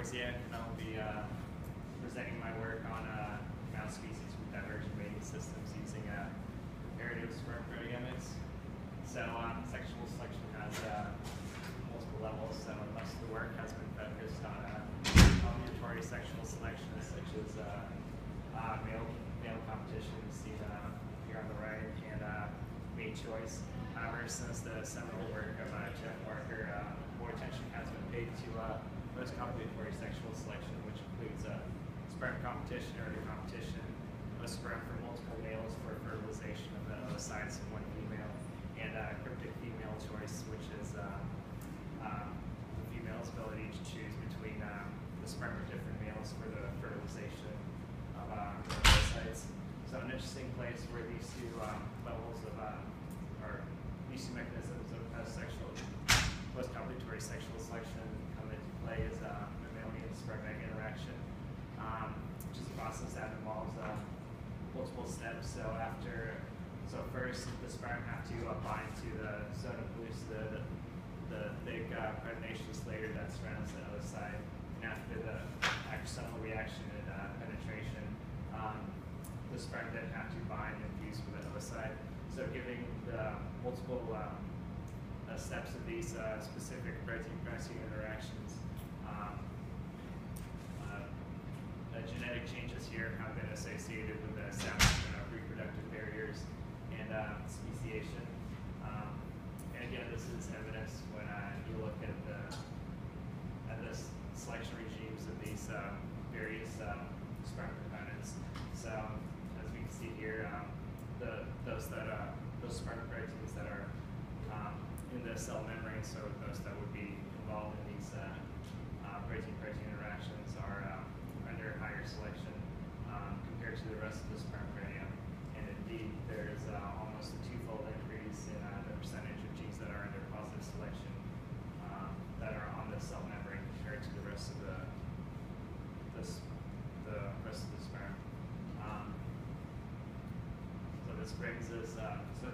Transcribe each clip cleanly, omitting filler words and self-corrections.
Borziak, and I'll be presenting my work on mouse species with divergent mating systems using comparative sperm proteomics. So sexual selection has multiple levels, so most of the work has been focused on combinatory sexual selection, such as male competition, seen here on the right, and mate choice. However, since the seminal work of Jeff Walker, more attention has been paid to most combinatory sexual selection, which includes sperm competition or competition of sperm for multiple males for fertilization of the oocytes of one female, and cryptic female choice, which is the female's ability to choose between the sperm of different males for the fertilization of oocytes. So an interesting place where these two levels of or these two mechanisms of post-combinatory sexual selection come into play is mammalian sperm-egg interaction, which is a process that involves multiple steps. So first the sperm have to bind to the zona pellucida, the thick pregnacious layer that surrounds the oocyte, and after the acrosomal reaction and penetration, the sperm then have to bind and fuse with the oocyte. So giving the multiple steps of these specific protein-protein interactions, genetic changes here have been associated with the establishment of reproductive barriers and speciation. And again, this is evidenced when you look at the selection regimes of these various sperm components. So as we can see here, those sperm proteins that are in the cell membrane, so those that would be involved in these protein-protein interactions are under higher selection compared to the rest of the sperm proteome. And indeed, there's almost a twofold increase in the percentage of genes that are under positive selection that are on the cell membrane compared to the rest of the sperm. So this brings us,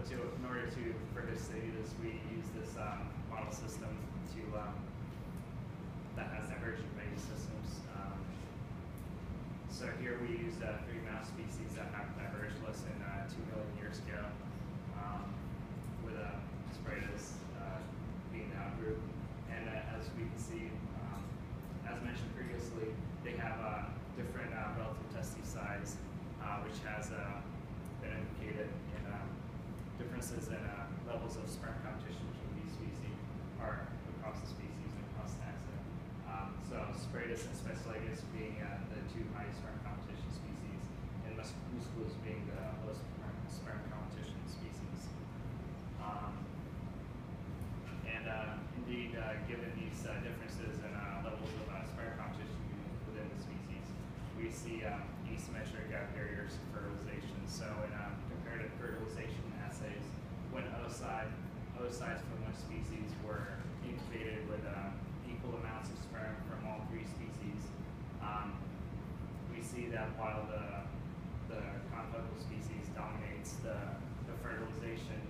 in order to further study this, we use this model system that has divergent mating systems. So here we used 3 mouse species that have diverged less than 2 million years ago, with Spiratus being the outgroup. And as we can see, as mentioned previously, they have different relative testes size, which has been indicated in differences in levels of sperm competition between these species, or across the species and across taxa. So Spiratus and Specialis being the 2 highest sperm competition species, and Musculus being the lowest sperm competition species. Indeed, given these differences in levels of sperm competition within the species, we see asymmetric barriers to fertilization. So in comparative fertilization assays, when oocytes from one species were incubated with equal amounts of sperm from all 3 species, we see that while the confocal species dominates the fertilization,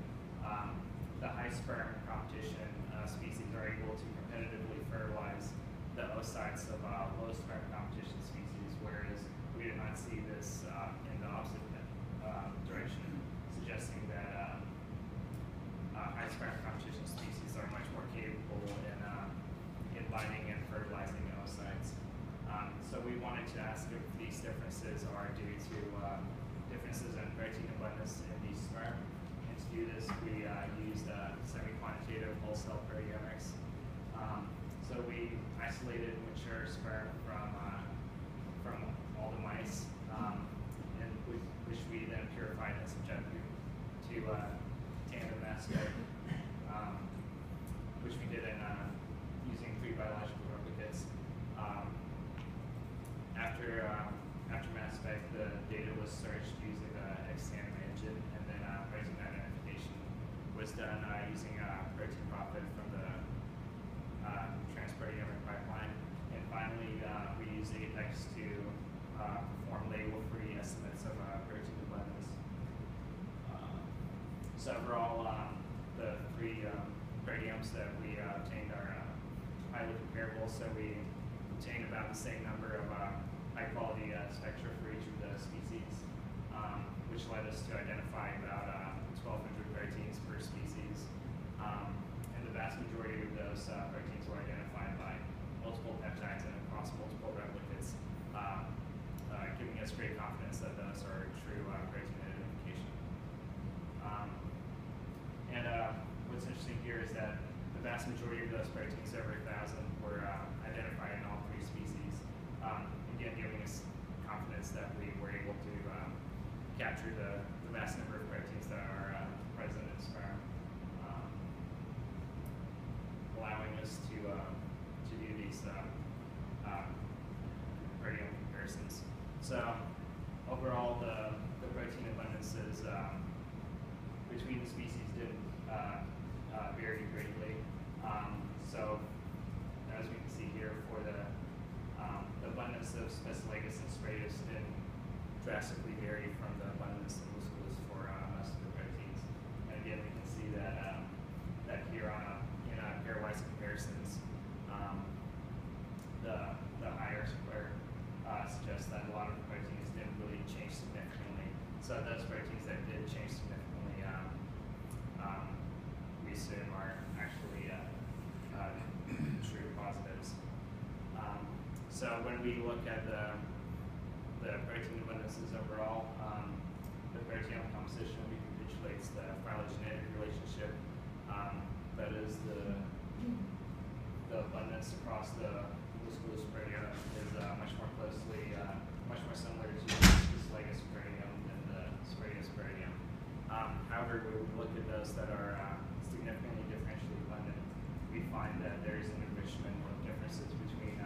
the high sperm competition species are able to competitively fertilize the oocytes of low sperm competition species, whereas we did not see this in the opposite direction, suggesting that high sperm competition species are much more capable in binding and fertilizing oocytes. So we wanted to ask if these differences are due to differences in protein abundance in these sperm. And to do this, we used semi-quantitative whole cell proteomics. So we isolated mature sperm from all the mice, and which we then purified and subjected to tandem mass spec, which we did in using 3 biological replicates. After mass spec, the data was searched using the X-tandem engine, and then protein identification was done using protein profit from the transproteomic pipeline. And finally, we used Apex to perform label-free estimates of protein abundance. So overall, the 3 proteomes that we obtained are highly comparable. So we obtain about the same number of high-quality spectra for each of the species, which led us to identify about 1,200 proteins per species. And the vast majority of those proteins were identified by multiple peptides and across multiple replicates, giving us great confidence that those are true protein identification. What's interesting here is that the vast majority of those proteins, over 1,000, were identified in all 3 species, again giving us confidence that we were able to capture the vast number of proteins that are present in sperm, allowing us to do these proteome comparisons. So overall, the protein abundances between the species didn't vary greatly. So as we can see here, for the abundance of Specilagus and Spiratus didn't drastically vary from the abundance of Musculus for most of the proteins. And again, we can see that that here in pairwise comparisons, the higher square suggests that a lot of the proteins didn't really change significantly. So those proteins that did change significantly, we assume are actually true positives. So when we look at the protein abundances overall, the proteome composition recapitulates the phylogenetic relationship. That is the abundance across the Musculus proteome is much more similar to the Specilagus proteome than the Spiratus proteome. However, when we look at those that are significantly differentially abundant, we find that there is an enrichment of differences between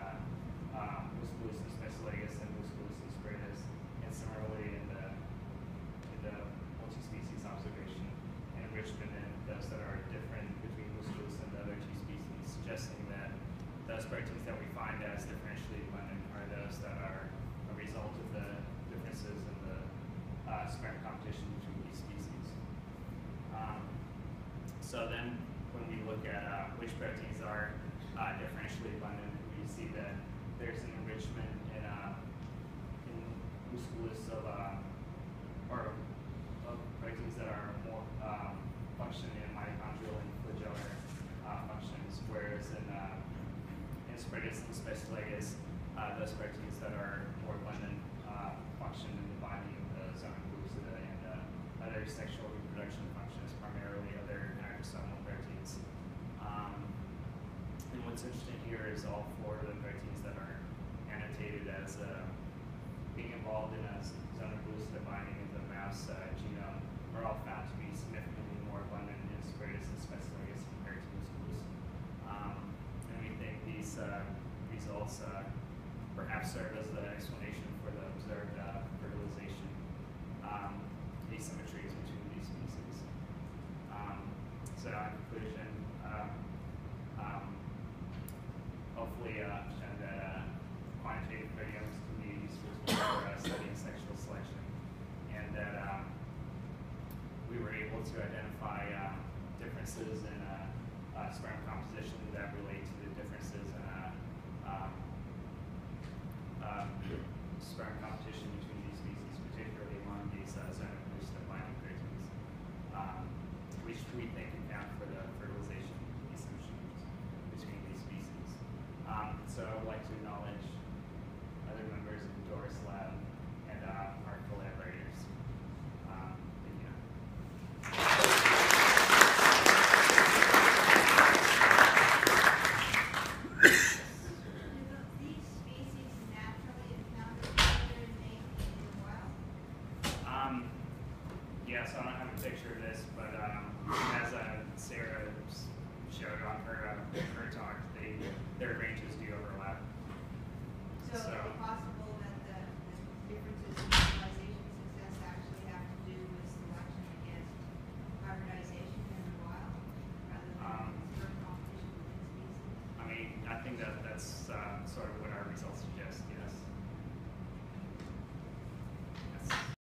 Musculus and Specilagus and Musculus and Spiratus, and similarly in the multi-species observation, an enrichment in those that are different between Musculus and the other 2 species, suggesting that those proteins that we find as differentially abundant are those that are a result of the differences in the sperm competition between these species. So then, when we look at which proteins are differentially abundant, we see that there's an enrichment in Musculus of proteins that are more functioning in mitochondrial and flagellar functions, whereas in Spiratus and Specilagus, those proteins that are more abundant function in the binding of the zona pellucida and other sexual reproduction functions, primarily other acrosomal proteins. And what's interesting here is all 4 of the proteins that are annotated as being involved in a zona pellucida binding of the mouse genome are all found to be significantly more abundant in Spiratus and Specilagus compared to Musculus. And we think these results perhaps serve as the explanation for the observed fertilization asymmetries between these species. So in conclusion, hopefully shown that quantitative proteomics can be useful for studying sexual selection, and that we were able to identify differences in sperm composition that relate to the differences in sperm competition between these species, particularly among these zona pellucida binding proteins, which we think account for the fertilization asymmetries between these species. So I would like to acknowledge other members of the Doris Lab and our collaborators. Thank you. Yeah, so I don't have a picture of this, but as Sarah showed on her talk, their ranges do overlap. So